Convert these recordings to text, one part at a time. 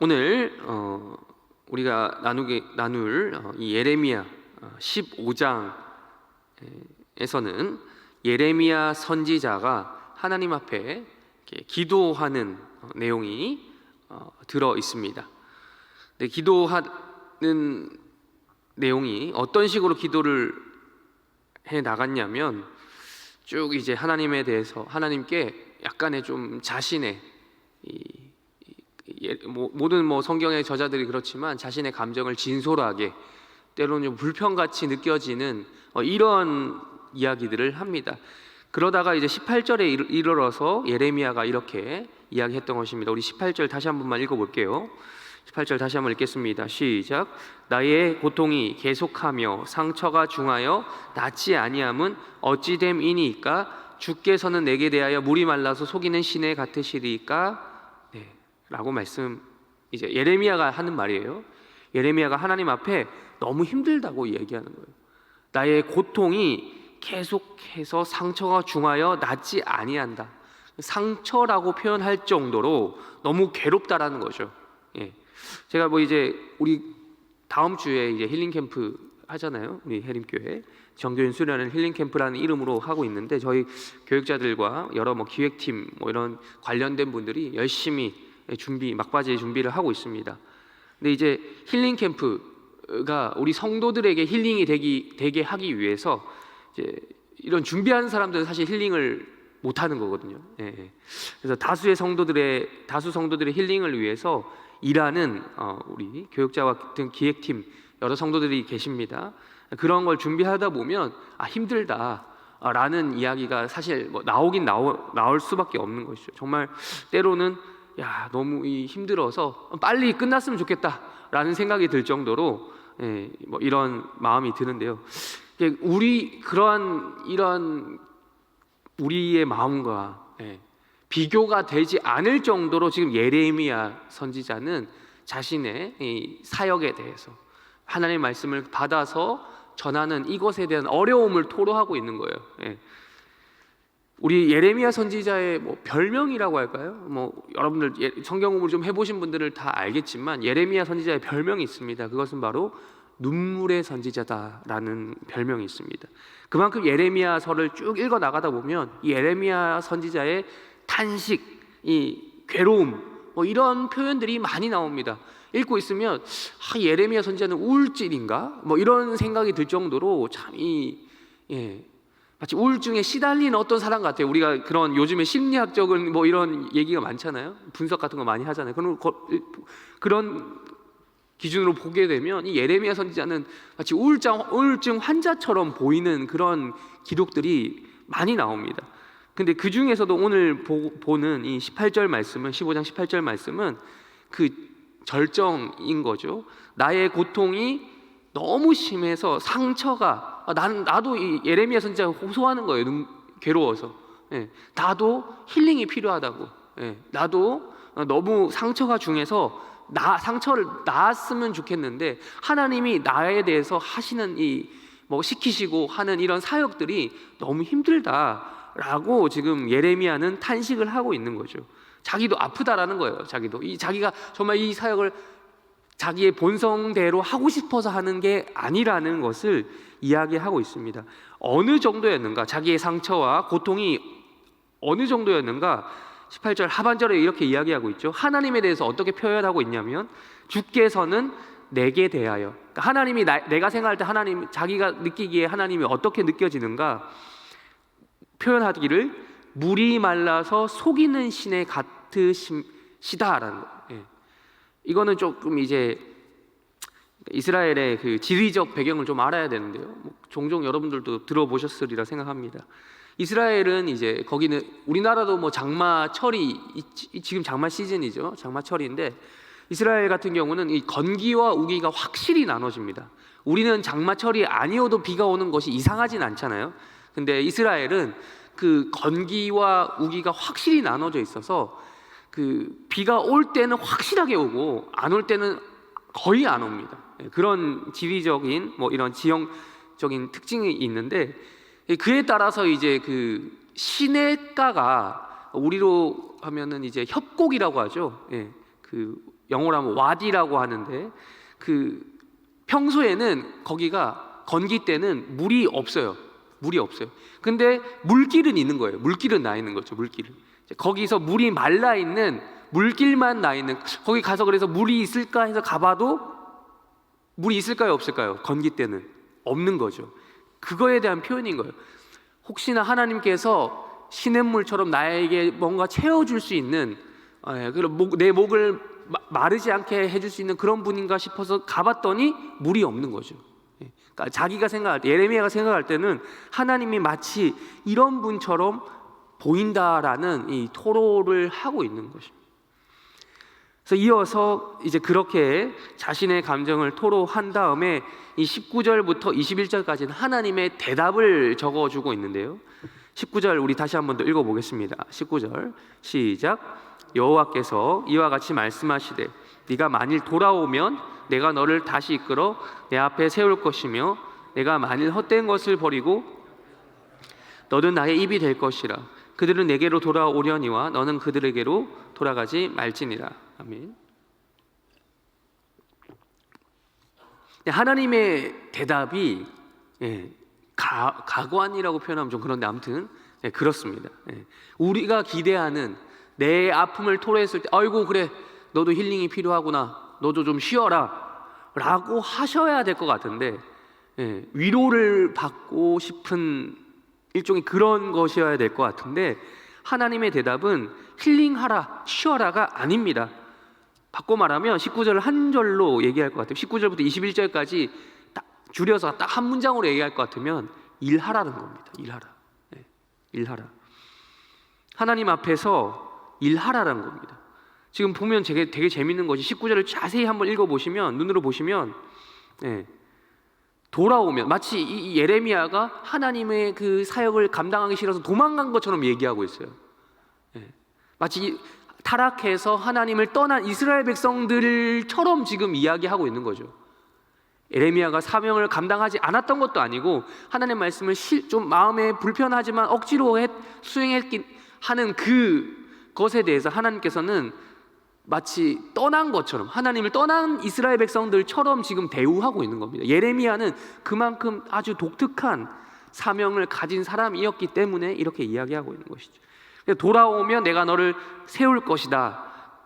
오늘 우리가 나눌 이 예레미야 15장에서는 예레미야 선지자가 하나님 앞에 기도하는 내용이 들어 있습니다. 근데 기도하는 내용이 어떤 식으로 기도를 해 나갔냐면 쭉 이제 하나님에 대해서 하나님께 약간의 좀 자신의 모든 성경의 저자들이 그렇지만 자신의 감정을 진솔하게 때로는 좀 불편같이 느껴지는 이런 이야기들을 합니다. 그러다가 이제 18절에 이르러서 예레미야가 이렇게 이야기했던 것입니다. 우리 18절 다시 한 번만 읽어볼게요. 18절 다시 한번 읽겠습니다. 시작. 나의 고통이 계속하며 상처가 중하여 낫지 아니함은 어찌 됨이니까 주께서는 내게 대하여 물이 말라서 속이는 시내 같으시리까. 라고 이제 예레미야가 하는 말이에요. 예레미야가 하나님 앞에 너무 힘들다고 얘기하는 거예요. 나의 고통이 계속해서 상처가 중하여 낫지 아니한다. 상처라고 표현할 정도로 너무 괴롭다라는 거죠. 제가 이제 우리 다음 주에 이제 힐링 캠프 하잖아요. 우리 해림교회 정교인 수련은 힐링 캠프라는 이름으로 하고 있는데 저희 교육자들과 여러 기획팀 이런 관련된 분들이 열심히 막바지 준비를 하고 있습니다. 근데 이제 힐링 캠프가 우리 성도들에게 힐링이 되게 하기 위해서 이제 이런 준비하는 사람들은 사실 힐링을 못 하는 거거든요. 그래서 다수 성도들의 힐링을 위해서 일하는 우리 교육자와 같은 기획팀 여러 성도들이 계십니다. 그런 걸 준비하다 보면 힘들다라는 이야기가 사실 나올 수밖에 없는 것이죠. 정말 때로는 너무 힘들어서 빨리 끝났으면 좋겠다라는 생각이 들 정도로 이런 마음이 드는데요. 이런 우리의 마음과 비교가 되지 않을 정도로 지금 예레미야 선지자는 자신의 이 사역에 대해서 하나님의 말씀을 받아서 전하는 이것에 대한 어려움을 토로하고 있는 거예요. 우리 예레미야 선지자의 별명이라고 할까요? 여러분들 성경 공부를 좀 해보신 분들은 다 알겠지만 예레미야 선지자의 별명이 있습니다. 그것은 바로 눈물의 선지자다라는 별명이 있습니다. 그만큼 예레미야서를 쭉 읽어 나가다 보면 이 예레미야 선지자의 탄식, 이 괴로움 이런 표현들이 많이 나옵니다. 읽고 있으면 예레미야 선지자는 우울증인가? 이런 생각이 들 정도로 참 마치 우울증에 시달리는 어떤 사람 같아요. 우리가 그런 요즘에 심리학적인 이런 얘기가 많잖아요. 분석 같은 거 많이 하잖아요. 그런 기준으로 보게 되면 이 예레미야 선지자는 마치 우울증 환자처럼 보이는 그런 기록들이 많이 나옵니다. 근데 그 중에서도 오늘 보는 이 18절 말씀은 15장 18절 말씀은 그 절정인 거죠. 나의 고통이 너무 심해서 상처가 나도 이 예레미야 선지자가 호소하는 거예요. 괴로워서 나도 힐링이 필요하다고. 나도 너무 상처가 중해서 상처를 나았으면 좋겠는데 하나님이 나에 대해서 하시는 시키시고 하는 이런 사역들이 너무 힘들다라고 지금 예레미야는 탄식을 하고 있는 거죠. 자기도 아프다라는 거예요. 자기가 정말 이 사역을 자기의 본성대로 하고 싶어서 하는 게 아니라는 것을 이야기하고 있습니다. 어느 정도였는가? 자기의 상처와 고통이 어느 정도였는가? 18절 하반절에 이렇게 이야기하고 있죠. 하나님에 대해서 어떻게 표현하고 있냐면 주께서는 내게 대하여, 그러니까 하나님이 내가 생각할 때 자기가 느끼기에 하나님이 어떻게 느껴지는가 표현하기를 물이 말라서 속이는 신에 같으시다라는 거예요. 이거는 조금 이제 이스라엘의 그 지리적 배경을 좀 알아야 되는데요. 종종 여러분들도 들어보셨으리라 생각합니다. 이스라엘은 이제 거기는 우리나라도 장마철이 지금 장마 시즌이죠. 장마철인데 이스라엘 같은 경우는 이 건기와 우기가 확실히 나눠집니다. 우리는 장마철이 아니어도 비가 오는 것이 이상하진 않잖아요. 근데 이스라엘은 그 건기와 우기가 확실히 나눠져 있어서 그 비가 올 때는 확실하게 오고 안 올 때는 거의 안 옵니다. 그런 지리적인 이런 지형적인 특징이 있는데 그에 따라서 이제 그 시냇가가 우리로 하면은 이제 협곡이라고 하죠. 그 영어로 하면 와디라고 하는데, 그 평소에는 거기가 건기 때는 물이 없어요. 물이 없어요. 근데 물길은 있는 거예요. 물길은 나 있는 거죠. 물길은. 거기서 물이 말라 있는 물길만 나 있는, 거기 가서 그래서 물이 있을까 해서 가봐도 물이 있을까요, 없을까요? 건기 때는 없는 거죠. 그거에 대한 표현인 거예요. 혹시나 하나님께서 시냇물처럼 나에게 뭔가 채워줄 수 있는, 내 목을 마르지 않게 해줄 수 있는 그런 분인가 싶어서 가봤더니 물이 없는 거죠. 그러니까 자기가 생각할 때, 예레미야가 생각할 때는 하나님이 마치 이런 분처럼 보인다라는 이 토로를 하고 있는 것입니다. 그래서 이어서 이제 그렇게 자신의 감정을 토로한 다음에 이 19절부터 21절까지는 하나님의 대답을 적어주고 있는데요. 19절 우리 다시 한번 더 읽어보겠습니다. 19절 시작. 여호와께서 이와 같이 말씀하시되 네가 만일 돌아오면 내가 너를 다시 이끌어 내 앞에 세울 것이며 내가 만일 헛된 것을 버리고 너는 나의 입이 될 것이라. 그들은 내게로 돌아오려니와 너는 그들에게로 돌아가지 말지니라. 아멘. 하나님의 대답이 가관이라고 표현하면 좀 그런데 아무튼 그렇습니다. 우리가 기대하는 내 아픔을 토로했을 때 아이고 그래 너도 힐링이 필요하구나, 너도 좀 쉬어라 라고 하셔야 될 것 같은데, 위로를 받고 싶은 일종의 그런 것이어야 될 것 같은데, 하나님의 대답은 힐링하라, 쉬어라가 아닙니다. 바꿔 말하면 19절을 한 절로 얘기할 것 같아요. 19절부터 21절까지 딱 줄여서 딱 한 문장으로 얘기할 것 같으면 일하라는 겁니다. 일하라. 일하라. 하나님 앞에서 일하라는 겁니다. 지금 보면 되게 재밌는 것이 19절을 자세히 한번 읽어보시면, 눈으로 보시면 돌아오면 마치 이 예레미야가 하나님의 그 사역을 감당하기 싫어서 도망간 것처럼 얘기하고 있어요. 마치 타락해서 하나님을 떠난 이스라엘 백성들처럼 지금 이야기하고 있는 거죠. 예레미야가 사명을 감당하지 않았던 것도 아니고 하나님의 말씀을 좀 마음에 불편하지만 억지로 수행했긴 하는 그것에 대해서 하나님께서는 마치 떠난 것처럼, 하나님을 떠난 이스라엘 백성들처럼 지금 대우하고 있는 겁니다. 예레미야는 그만큼 아주 독특한 사명을 가진 사람이었기 때문에 이렇게 이야기하고 있는 것이죠. 돌아오면 내가 너를 세울 것이다.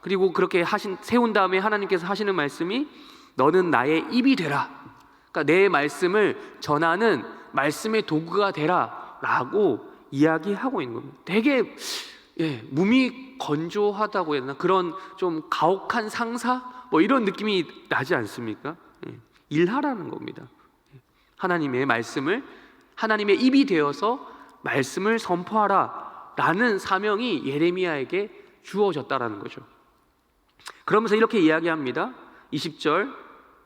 그리고 그렇게 세운 다음에 하나님께서 하시는 말씀이 너는 나의 입이 되라. 그러니까 내 말씀을 전하는 말씀의 도구가 되라 라고 이야기하고 있는 겁니다. 되게 몸이 건조하다고 해야 되나, 그런 좀 가혹한 상사 뭐 이런 느낌이 나지 않습니까? 일하라는 겁니다. 하나님의 말씀을, 하나님의 입이 되어서 말씀을 선포하라 라는 사명이 예레미야에게 주어졌다라는 거죠. 그러면서 이렇게 이야기합니다. 20절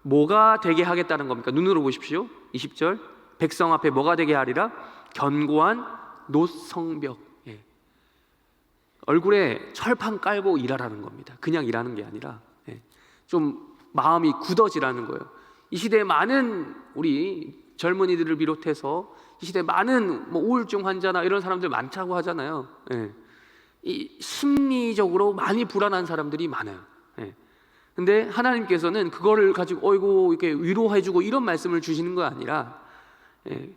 뭐가 되게 하겠다는 겁니까? 눈으로 보십시오. 20절 백성 앞에 뭐가 되게 하리라? 견고한 노성벽. 얼굴에 철판 깔고 일하라는 겁니다. 그냥 일하는 게 아니라 좀 마음이 굳어지라는 거예요. 이 시대에 많은 우리 젊은이들을 비롯해서 이 시대에 많은 우울증 환자나 이런 사람들 많다고 하잖아요. 이 심리적으로 많이 불안한 사람들이 많아요. 근데 하나님께서는 그거를 가지고 어이구 이렇게 위로해주고 이런 말씀을 주시는 거 아니라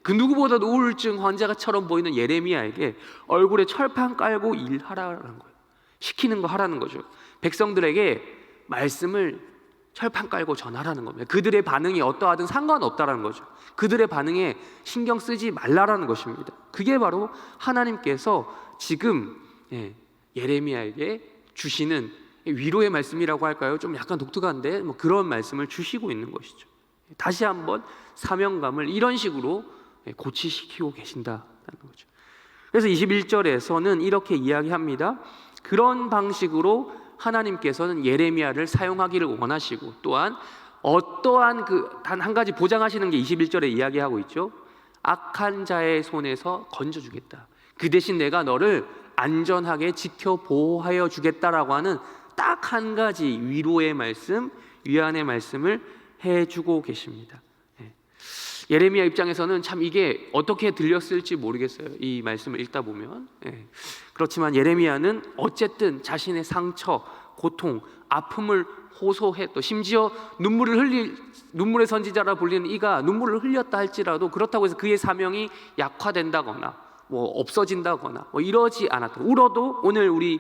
그 누구보다도 우울증 환자처럼 보이는 예레미야에게 얼굴에 철판 깔고 일하라는 거예요. 시키는 거 하라는 거죠. 백성들에게 말씀을 철판 깔고 전하라는 겁니다. 그들의 반응이 어떠하든 상관없다라는 거죠. 그들의 반응에 신경 쓰지 말라라는 것입니다. 그게 바로 하나님께서 지금 예레미야에게 주시는 위로의 말씀이라고 할까요? 좀 약간 독특한데 그런 말씀을 주시고 있는 것이죠. 다시 한번 사명감을 이런 식으로 고취시키고 계신다는 거죠. 그래서 21절에서는 이렇게 이야기합니다. 그런 방식으로 하나님께서는 예레미야를 사용하기를 원하시고, 또한 어떠한 단 한 가지 보장하시는 게 21절에 이야기하고 있죠. 악한 자의 손에서 건져주겠다. 그 대신 내가 너를 안전하게 지켜 보호하여 주겠다라고 하는 딱 한 가지 위로의 말씀, 위안의 말씀을 해주고 계십니다. 예레미야 입장에서는 참 이게 어떻게 들렸을지 모르겠어요. 이 말씀을 읽다 보면. 그렇지만 예레미야는 어쨌든 자신의 상처, 고통, 아픔을 호소해 또 심지어 눈물의 선지자라 불리는 이가 눈물을 흘렸다 할지라도 그렇다고 해서 그의 사명이 약화된다거나 뭐 없어진다거나 뭐 이러지 않았다. 울어도 오늘 우리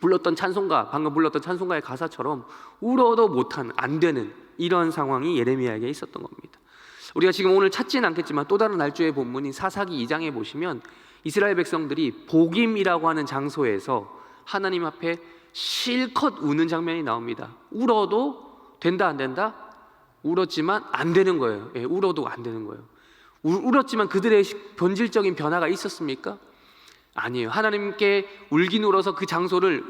불렀던 찬송가, 방금 불렀던 찬송가의 가사처럼 울어도 못하는, 안 되는 이런 상황이 예레미야에게 있었던 겁니다. 우리가 지금 오늘 찾지는 않겠지만 또 다른 날조의 본문인 사사기 2장에 보시면 이스라엘 백성들이 복임이라고 하는 장소에서 하나님 앞에 실컷 우는 장면이 나옵니다. 울어도 된다 안 된다? 울었지만 안 되는 거예요. 예, 울어도 안 되는 거예요. 울었지만 그들의 본질적인 변화가 있었습니까? 아니에요. 하나님께 울긴 울어서 그 장소를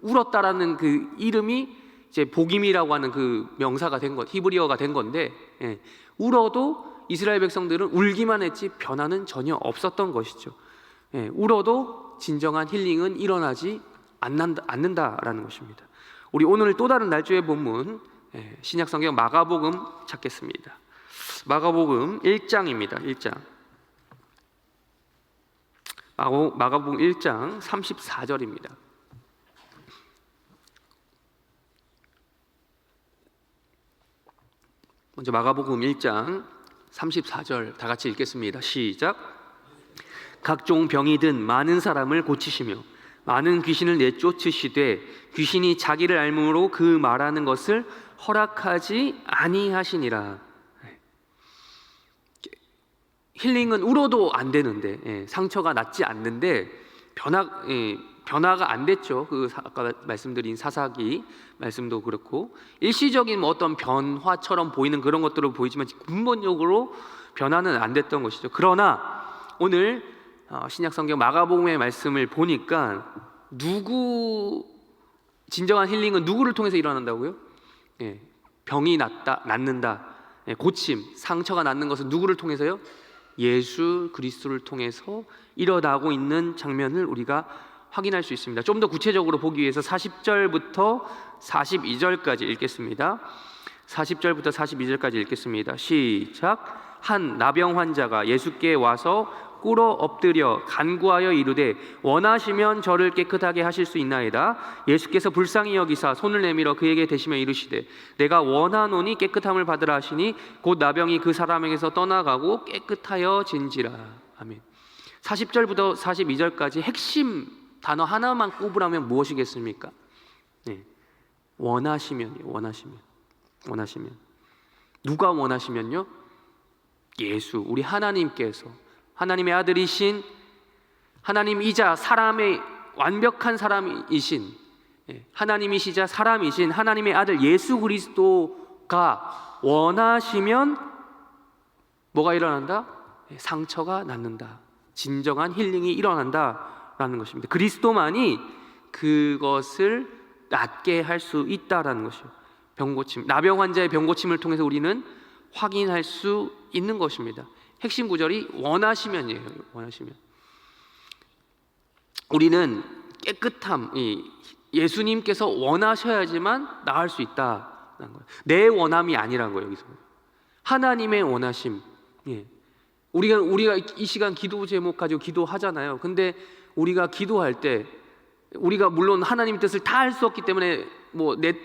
울었다라는 그 이름이 이제 복임이라고 하는 그 명사가 된 것, 히브리어가 된 건데, 예, 울어도 이스라엘 백성들은 울기만 했지 변화는 전혀 없었던 것이죠. 예, 울어도 진정한 힐링은 일어나지 않는다라는 것입니다. 우리 오늘 또 다른 날조의 본문, 예, 신약성경 마가복음 찾겠습니다. 마가복음 1장입니다. 1장. 마가복음 1장 34절입니다. 먼저 마가복음 1장 34절 다 같이 읽겠습니다. 시작. 각종 병이 든 많은 사람을 고치시며 많은 귀신을 내쫓으시되 귀신이 자기를 앓음으로 그 말하는 것을 허락하지 아니하시니라. 힐링은 울어도 안 되는데, 예, 상처가 낫지 않는데 변화가 안 됐죠. 그 아까 말씀드린 사사기 말씀도 그렇고 일시적인 뭐 어떤 변화처럼 보이는 그런 것들로 보이지만 근본적으로 변화는 안 됐던 것이죠. 그러나 오늘 신약성경 마가복음의 말씀을 보니까 진정한 힐링은 누구를 통해서 일어난다고요? 예, 병이 낫는다, 예, 고침, 상처가 낫는 것은 누구를 통해서요? 예수 그리스도를 통해서 일어나고 있는 장면을 우리가 확인할 수 있습니다. 좀 더 구체적으로 보기 위해서 40절부터 42절까지 읽겠습니다. 40절부터 42절까지 읽겠습니다. 시작. 한 나병 환자가 예수께 와서 꿇어 엎드려 간구하여 이르되 원하시면 저를 깨끗하게 하실 수 있나이다. 예수께서 불쌍히 여기사 손을 내밀어 그에게 대시며 이르시되 내가 원하노니 깨끗함을 받으라 하시니 곧 나병이 그 사람에게서 떠나가고 깨끗하여진지라. 아멘. 40절부터 42절까지 핵심 단어 하나만 꼽으라면 무엇이겠습니까? 네. 원하시면요. 원하시면 누가 원하시면요? 예수, 우리 하나님께서, 하나님의 아들이신 하나님이자 사람의 완벽한 사람이신, 하나님이시자 사람이신 하나님의 아들 예수 그리스도가 원하시면 뭐가 일어난다? 상처가 낫는다. 진정한 힐링이 일어난다라는 것입니다. 그리스도만이 그것을 낫게 할 수 있다라는 것이요. 병고침, 나병 환자의 병고침을 통해서 우리는 확인할 수 있는 것입니다. 핵심 구절이 원하시면이에요. 원하시면. 우리는 깨끗함, 예수님께서 원하셔야지만 나을 수 있다는 거예요. 내 원함이 아니란 거예요. 여기서 하나님의 원하심. 예. 우리가 이 시간 기도 제목 가지고 기도하잖아요. 근데 우리가 기도할 때 우리가 물론 하나님 뜻을 다 할 수 없기 때문에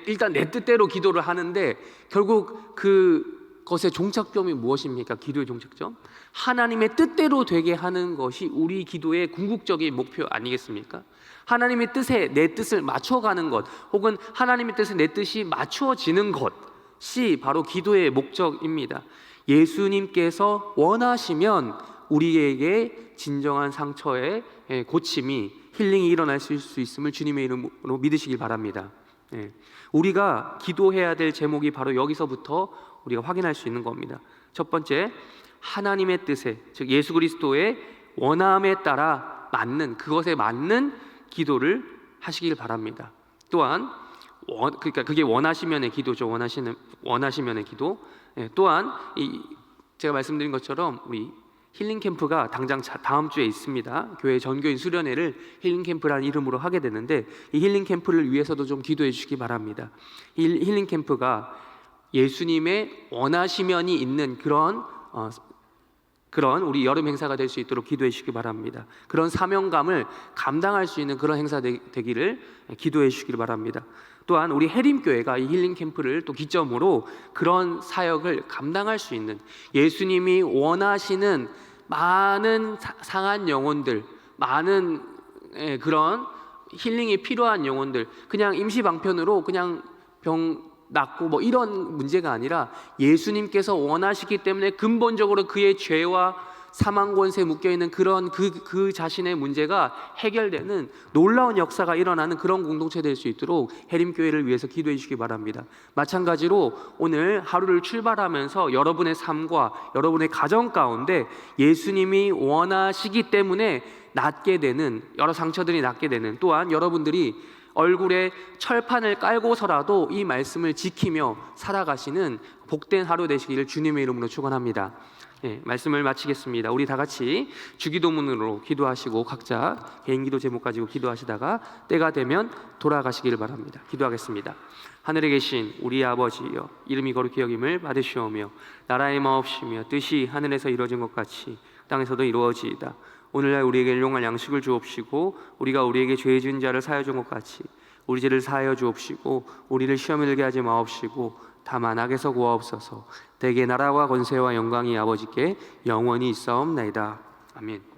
일단 내 뜻대로 기도를 하는데 결국 그것의 종착점이 무엇입니까? 기도의 종착점? 하나님의 뜻대로 되게 하는 것이 우리 기도의 궁극적인 목표 아니겠습니까? 하나님의 뜻에 내 뜻을 맞춰가는 것, 혹은 하나님의 뜻에 내 뜻이 맞춰지는 것이 바로 기도의 목적입니다. 예수님께서 원하시면 우리에게 진정한 상처의 고침이, 힐링이 일어날 수 있음을 주님의 이름으로 믿으시길 바랍니다. 우리가 기도해야 될 제목이 바로 여기서부터 우리가 확인할 수 있는 겁니다. 첫 번째, 하나님의 뜻에, 즉 예수 그리스도의 원함에 따라 그것에 맞는 기도를 하시길 바랍니다. 또한 그러니까 그게 원하시면의 기도죠. 원하시면의 기도. 또한 제가 말씀드린 것처럼 우리 힐링 캠프가 당장 다음 주에 있습니다. 교회 전교인 수련회를 힐링 캠프라는 이름으로 하게 되는데 이 힐링 캠프를 위해서도 좀 기도해 주시기 바랍니다. 이 힐링 캠프가 예수님의 원하시면이 있는 그런 그런 우리 여름 행사가 될 수 있도록 기도해 주시기 바랍니다. 그런 사명감을 감당할 수 있는 그런 행사 되기를 기도해 주시기를 바랍니다. 또한 우리 해림교회가 이 힐링 캠프를 또 기점으로 그런 사역을 감당할 수 있는, 예수님이 원하시는 많은 상한 영혼들, 많은 그런 힐링이 필요한 영혼들, 그냥 임시방편으로 그냥 병 낫고 뭐 이런 문제가 아니라 예수님께서 원하시기 때문에 근본적으로 그의 죄와 사망 권세에 묶여 있는 그런 그 자신의 문제가 해결되는 놀라운 역사가 일어나는 그런 공동체 될 수 있도록 해림교회를 위해서 기도해 주시기 바랍니다. 마찬가지로 오늘 하루를 출발하면서 여러분의 삶과 여러분의 가정 가운데 예수님이 원하시기 때문에 낫게 되는 여러 상처들이 낫게 되는, 또한 여러분들이 얼굴에 철판을 깔고서라도 이 말씀을 지키며 살아가시는 복된 하루 되시기를 주님의 이름으로 축원합니다. 말씀을 마치겠습니다. 우리 다 같이 주기도문으로 기도하시고 각자 개인 기도 제목 가지고 기도하시다가 때가 되면 돌아가시기를 바랍니다. 기도하겠습니다. 하늘에 계신 우리 아버지여, 이름이 거룩히 여김을 받으시오며 나라의 마옵시며 뜻이 하늘에서 이루어진 것 같이 땅에서도 이루어지이다. 오늘날 우리에게 일용할 양식을 주옵시고 우리가 우리에게 죄 지은 자를 사하여 준 것 같이 우리 죄를 사하여 주옵시고 우리를 시험에 들게 하지 마옵시고 다만 악에서 구하옵소서. 대개 나라와 권세와 영광이 아버지께 영원히 있사옵나이다. 아멘.